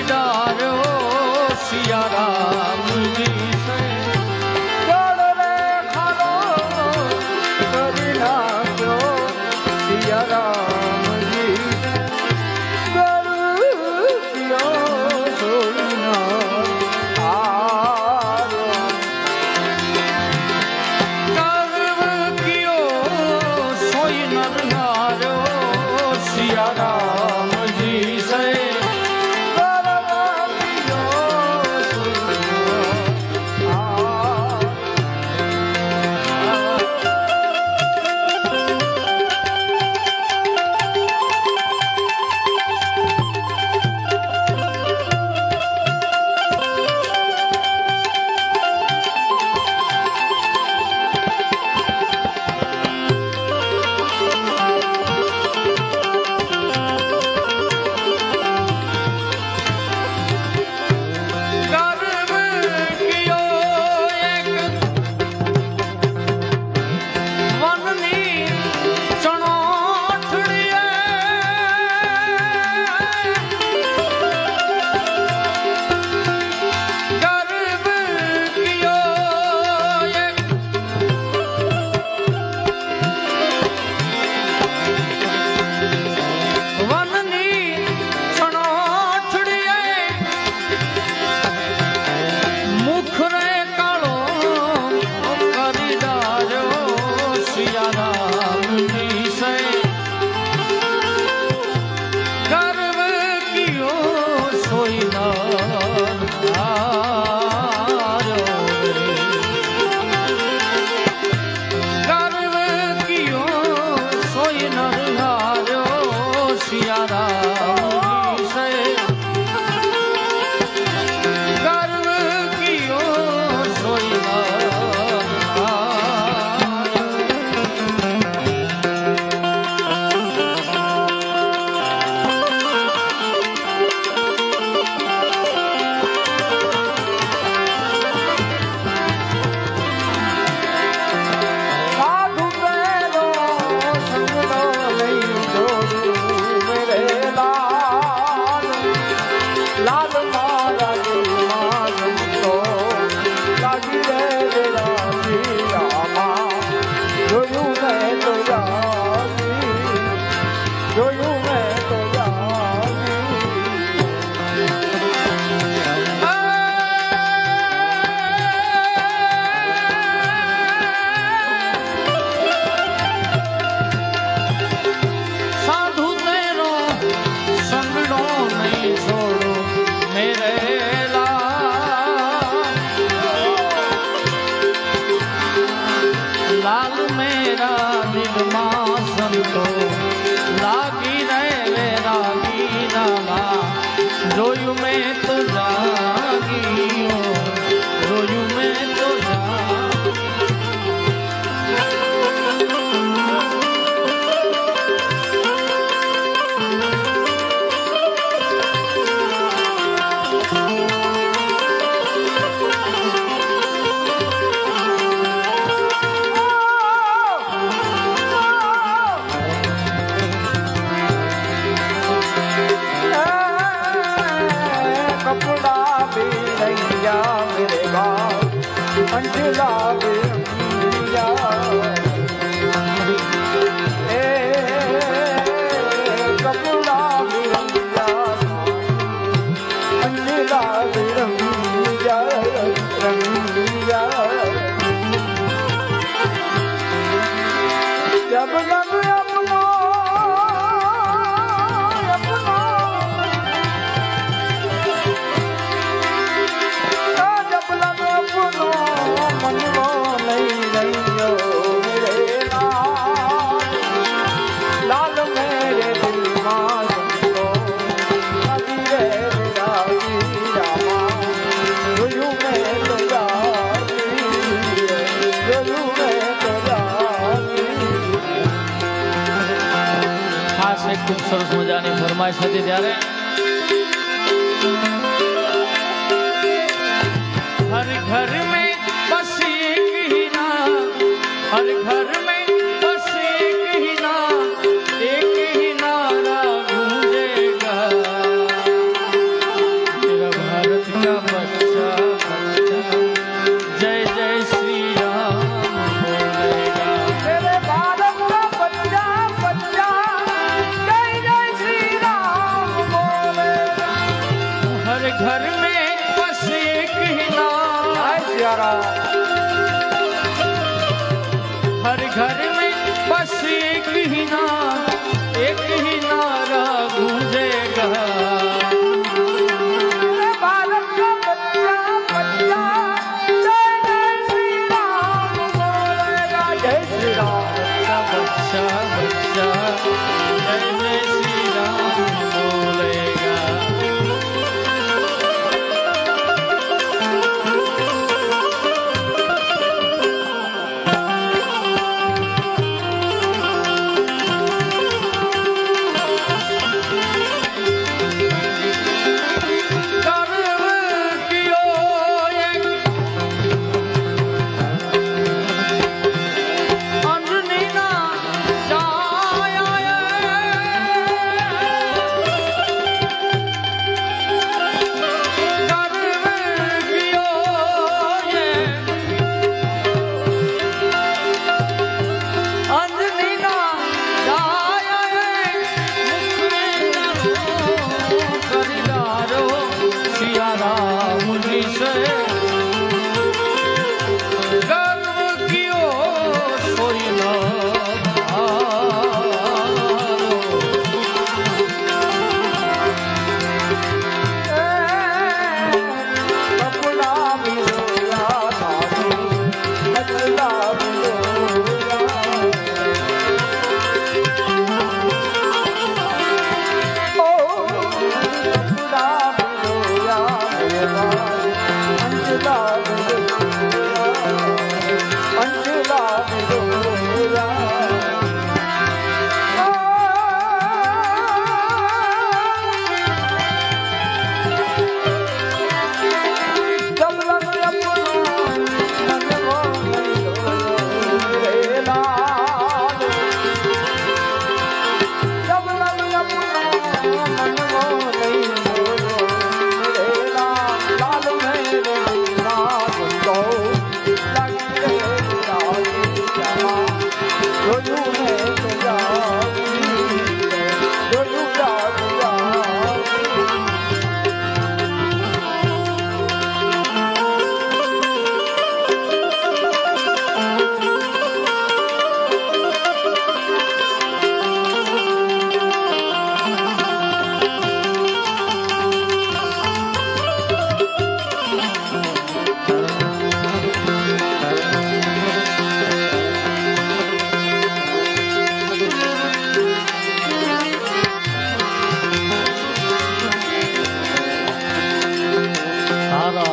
डारो सिया राम जी से जड़ रे खारो करी नाख्यो सिया राम जी कर दियो सोना आरो कर्म कियो सोई नर नारो सिया राम जी से रोयू में तो जागी रोयू में तो अंजला बिरंगिया कपूरा बिरंगिया अंजला बिरंगिया रंगिया जब लग अपना जब लग अपना मनवा नहीं रहियो मेरे लाल मेरे दिल मां संतो अभी रे राजी रामा रोयू में तो जाती रोयू में तो जाती। खास एक खूब सरस मजानी फरमाइश હતી ત્યારે हर घर में बस एक ही नाम हर घर में बस एक ही नारा गूंजेगा हर घर में बस एक ही नाम, जय सिया राम। हर घर में बस एक ही नाम, एक ही नारा गूंजेगा। भारत का बच्चा बच्चा जय श्री राम बोलेगा, जय श्री राम। बच्चा बच्चा जय जय श्री राम बोलेगा।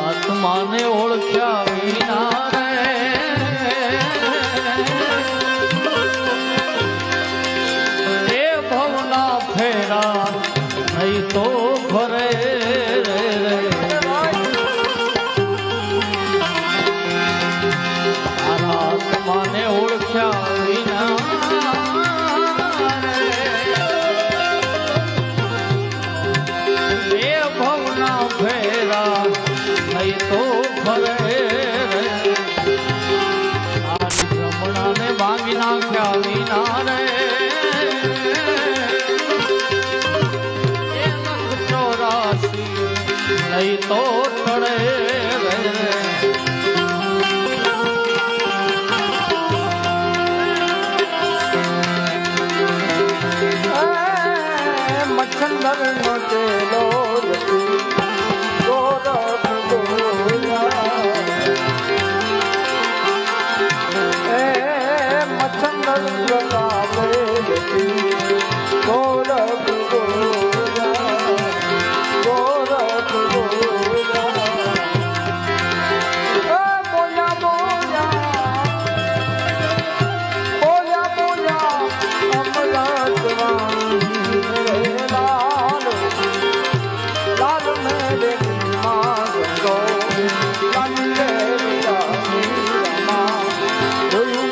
આત્માને ઓળખ્યા વિના રે એ ભવના ફેરા નહીં તો ભરે રે। આત્માને ઓળખ્યા વિના રે એ ભવના ફેરા નહીં તો ભરે રે। રમણાને ભાંગી નાખ્યા વિના રે એ લખ 84 નહીં તો ટળે રે। મચ્છંદર નો ચેલો જતી ગોરખ ગોરા એ મચ્છંદર પ્રતાપે જતી ગોરખ ગોરા ગોરખ ગોરા બોલ્યા બોલ્યા બોલ્યા બોલ્યા અમૃતવાણી લાલ લાલ મેરે માँ ગંગો લાલ મેરે રામા જોયું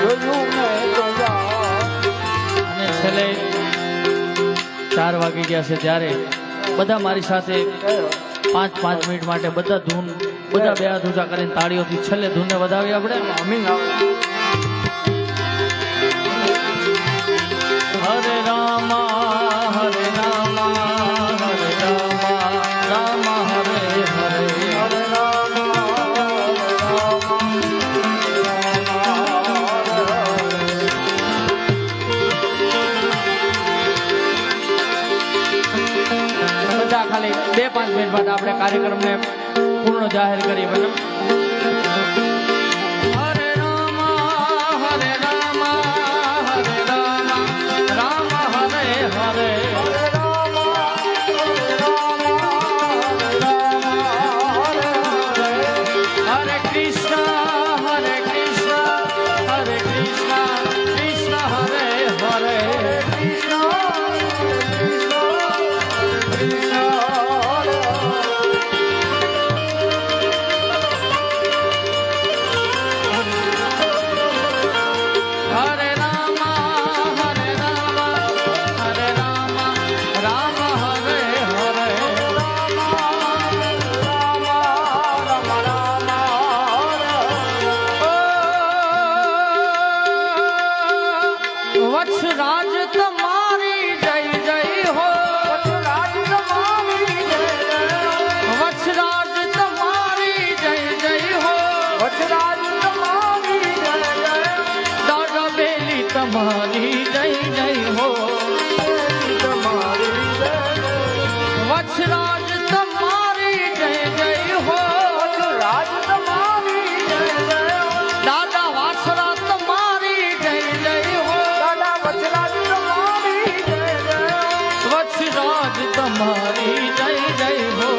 જોયું મેં તો અને છેલ્લે 4 વાગી ગયા છે ત્યારે બધા મારી સાથે 5 મિનિટ માટે બધા ધૂન બધા બે હાથ ઊંચા કરીને તાળીઓથી છેલ્લે ધૂનને વધાવી આપણે અમીન આવે હરે રામા હરે રામા ખાલી 2-5 મિનિટ માટે આપણે કાર્યક્રમને પૂર્ણ જાહેર કરી બને હરે રામ હરે રામ હરે રામ રામ હરે હરે હરે કૃષ્ણ હરે કૃષ્ણ હરે કૃષ્ણ કૃષ્ણ હરે હરે હરે રામ હરે રામ હરે રામ રામ હરે હરે વત્સરાજ તમારી જય જય હો વત્સરાજ તમારી જય જય હો દાદા બેલી તમારી જય જય હો વત્સરાજ તમારી જય જય હો દાદા વાસરા તમારી જય જય હો વત્સરાજ તમારી જય જય હો